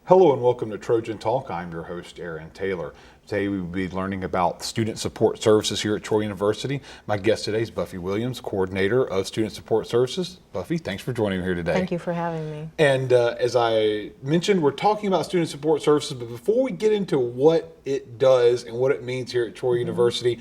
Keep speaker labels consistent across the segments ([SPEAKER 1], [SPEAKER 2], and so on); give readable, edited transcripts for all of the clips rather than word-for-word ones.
[SPEAKER 1] Hello and welcome to Trojan Talk. I'm your host, Aaron Taylor. Today we will be learning about student support services here at Troy University. My guest today is Buffie Williams, coordinator of student support services. Buffie, thanks for joining me here today.
[SPEAKER 2] Thank you for having me.
[SPEAKER 1] And as I mentioned, we're talking about student support services, but before we get into what it does and what it means here at Troy University,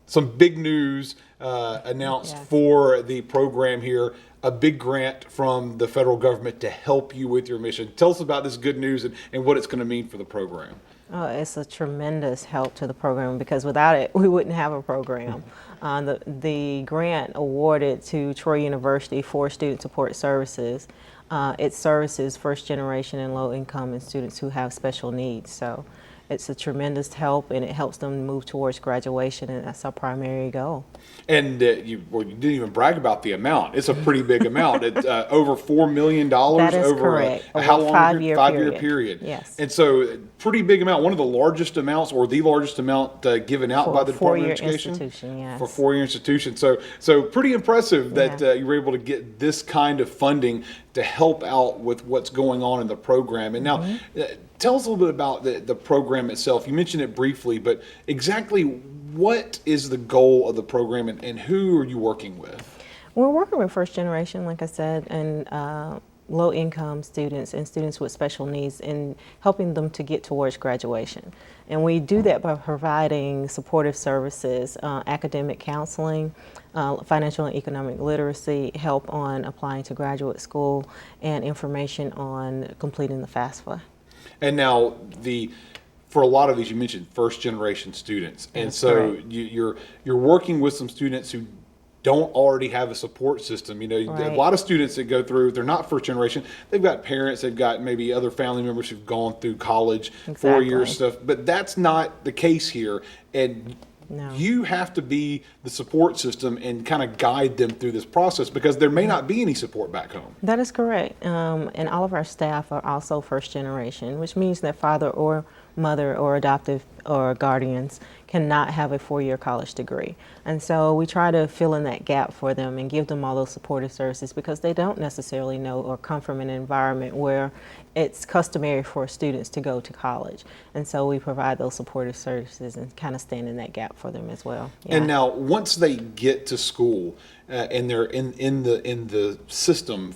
[SPEAKER 1] some big news announced for the program here. A big grant from the federal government to help you with your mission. Tell us about this good news and what it's going to mean for the program.
[SPEAKER 2] It's a tremendous help to the program because without it, we wouldn't have a program. The grant awarded to Troy University for student support services, it services first generation and low income and students who have special needs. So it's a tremendous help and it helps them move towards graduation, and that's our primary goal.
[SPEAKER 1] And you didn't even brag about the amount. It's a pretty big amount. It's over $4 million
[SPEAKER 2] That is
[SPEAKER 1] over
[SPEAKER 2] correct.
[SPEAKER 1] how long?
[SPEAKER 2] Five-year
[SPEAKER 1] period.
[SPEAKER 2] Yes.
[SPEAKER 1] And so pretty big amount. One of the largest amounts, or the largest amount given out by the Department of Education.
[SPEAKER 2] Institution, yes.
[SPEAKER 1] For four-year institution. So pretty impressive that you were able to get this kind of funding to help out with what's going on in the program. And now, tell us a little bit about the program itself. You mentioned it briefly, but exactly what is the goal of the program and who are you working with?
[SPEAKER 2] We're working with first generation, like I said, and low income students and students with special needs and helping them to get towards graduation. And we do that by providing supportive services, academic counseling, financial and economic literacy, help on applying to graduate school, and information on completing the FAFSA.
[SPEAKER 1] And now for a lot of these, you mentioned first generation students, and so you're working with some students who don't already have a support system. You know, a lot of students that go through, they're not first generation. They've got parents, they've got maybe other family members who've gone through college, 4 years stuff, but that's not the case here. And you have to be the support system and kind of guide them through this process because there may not be any support back home.
[SPEAKER 2] That is correct. And all of our staff are also first generation, which means that father or mother or adoptive or guardians cannot have a 4-year college degree. And so we try to fill in that gap for them and give them all those supportive services because they don't necessarily know or come from an environment where it's customary for students to go to college. And so we provide those supportive services and kind of stand in that gap for them as well. Yeah.
[SPEAKER 1] And now once they get to school and they're in the system,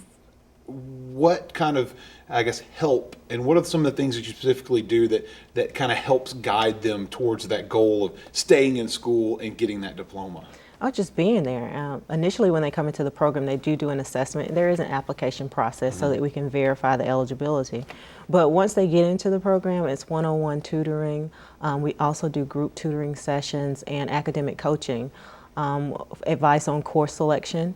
[SPEAKER 1] what kind of, I guess, help and what are some of the things that you specifically do that kind of helps guide them towards that goal of staying in school and getting that diploma?
[SPEAKER 2] Oh, just being there. Initially, when they come into the program, they do an assessment. There is an application process so that we can verify the eligibility. But once they get into the program, it's one-on-one tutoring. We also do group tutoring sessions and academic coaching, advice on course selection.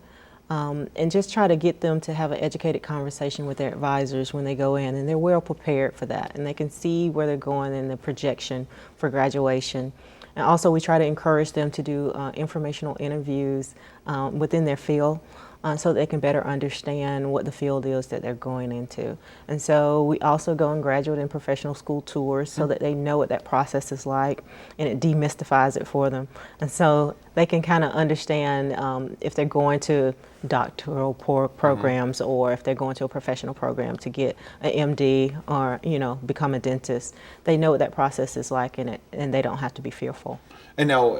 [SPEAKER 2] And just try to get them to have an educated conversation with their advisors when they go in, and they're well prepared for that, and they can see where they're going in the projection for graduation. And also we try to encourage them to do informational interviews within their field so that they can better understand what the field is that they're going into. And so we also go on graduate and professional school tours so that they know what that process is like, and it demystifies it for them. And so they can kind of understand if they're going to doctoral programs or if they're going to a professional program to get an MD or, become a dentist. They know what that process is like and they don't have to be fearful.
[SPEAKER 1] And now,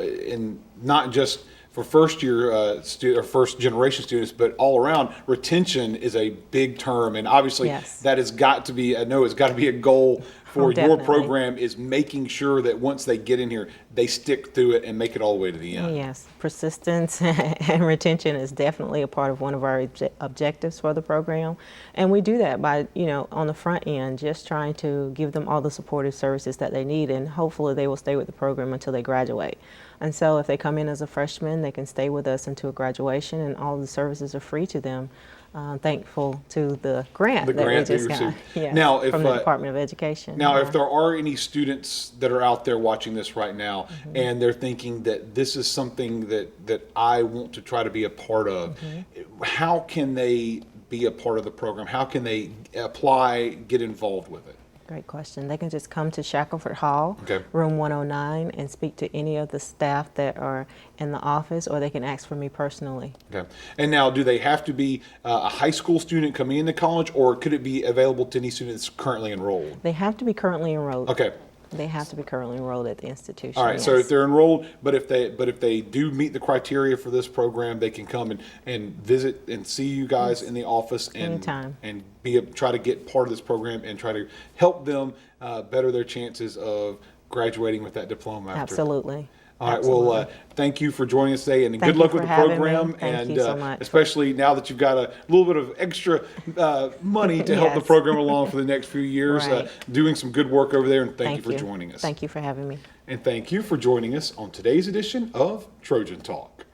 [SPEAKER 1] not just for first year or first generation students, but all around, retention is a big term, and obviously that has got to be, I know it's got to be a goal for your program, is making sure that once they get in here, they stick through it and make it all the way to the end.
[SPEAKER 2] Yes, persistence and retention is definitely a part of one of our objectives for the program. And we do that by, on the front end, just trying to give them all the supportive services that they need, and hopefully they will stay with the program until they graduate. And so if they come in as a freshman, they can stay with us until graduation, and all the services are free to them. Thankful to the grant that we just got from the Department of Education.
[SPEAKER 1] Now, if there are any students that are out there watching this right now and they're thinking that this is something that I want to try to be a part of, how can they be a part of the program? How can they apply, get involved with it?
[SPEAKER 2] Great question. They can just come to Shackelford Hall,
[SPEAKER 1] Okay.
[SPEAKER 2] room 109, and speak to any of the staff that are in the office, or they can ask for me personally.
[SPEAKER 1] Okay. And now, do they have to be a high school student coming into college, or could it be available to any students currently enrolled?
[SPEAKER 2] They have to be currently enrolled.
[SPEAKER 1] Okay.
[SPEAKER 2] They have to be currently enrolled at the institution.
[SPEAKER 1] All right.
[SPEAKER 2] Yes.
[SPEAKER 1] So if they're enrolled, but if they do meet the criteria for this program, they can come and visit and see you guys in the office and
[SPEAKER 2] Anytime.
[SPEAKER 1] and try to get part of this program and try to help them better their chances of graduating with that diploma.
[SPEAKER 2] Absolutely.
[SPEAKER 1] All right.
[SPEAKER 2] Absolutely.
[SPEAKER 1] Well, thank you for joining us today, and
[SPEAKER 2] Thank
[SPEAKER 1] good
[SPEAKER 2] you
[SPEAKER 1] luck
[SPEAKER 2] for
[SPEAKER 1] with the
[SPEAKER 2] having me.
[SPEAKER 1] program.
[SPEAKER 2] Thank
[SPEAKER 1] and
[SPEAKER 2] you so much.
[SPEAKER 1] especially now that you've got a little bit of extra money to help the
[SPEAKER 2] Yes.
[SPEAKER 1] program along for the next few years,
[SPEAKER 2] Right.
[SPEAKER 1] doing some good work over there. And thank you for joining us.
[SPEAKER 2] Thank you for having me.
[SPEAKER 1] And thank you for joining us on today's edition of Trojan Talk.